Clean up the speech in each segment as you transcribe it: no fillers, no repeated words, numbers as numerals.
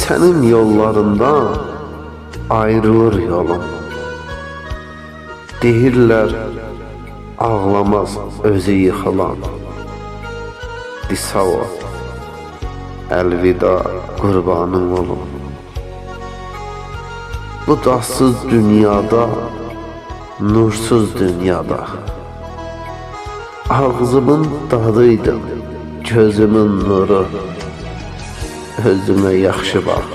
Senin yollarından ayrılır yolum. Deyirlər ağlamaz özü yıxılan. Disava, əlvida qurbanın olum. Bu dadsız dünyada, nursuz dünyada, ağzımın dadıydım, gözümün nuru. Özünə yaxşı bax,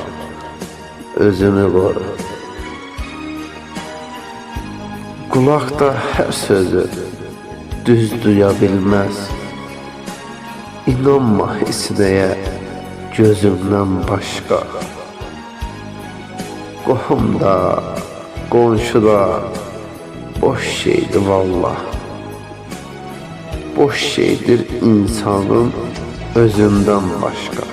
özünü qoru. Qulaq da hər sözü düz duya bilməz. İnanma heç nəyə gözümdən başqa. Qohum da, qonşu da boş şeydir vallah. Boş şeydir insanın özündən başqa.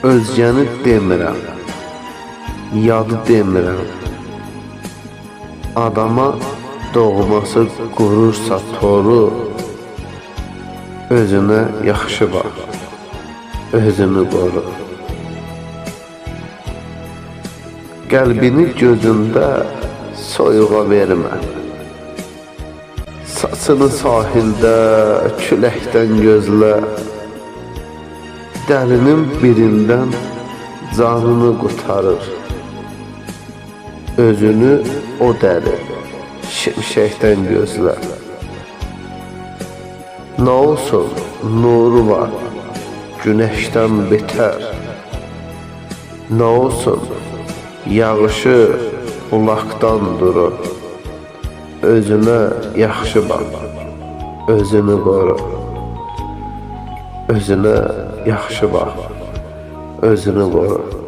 Özgəni demirəm, yadı demirəm. Adama doğması qurursa toru, özünə yaxşı bax, özünü qoru. Qəlbini gözündə soyuğa vermə. Saçını sahildə, küləkdən gözlə. Dəlinin birindən canını qurtarır. Özünü o dəli şimşəkdən gözlə. Nə olsun, nuru var, günəşdən betər. Nə olsun, yağışı bulaqdan durur. Özünə yaxşı bax, özünü qoru. Özünə yaxşı bax, özünü qoru.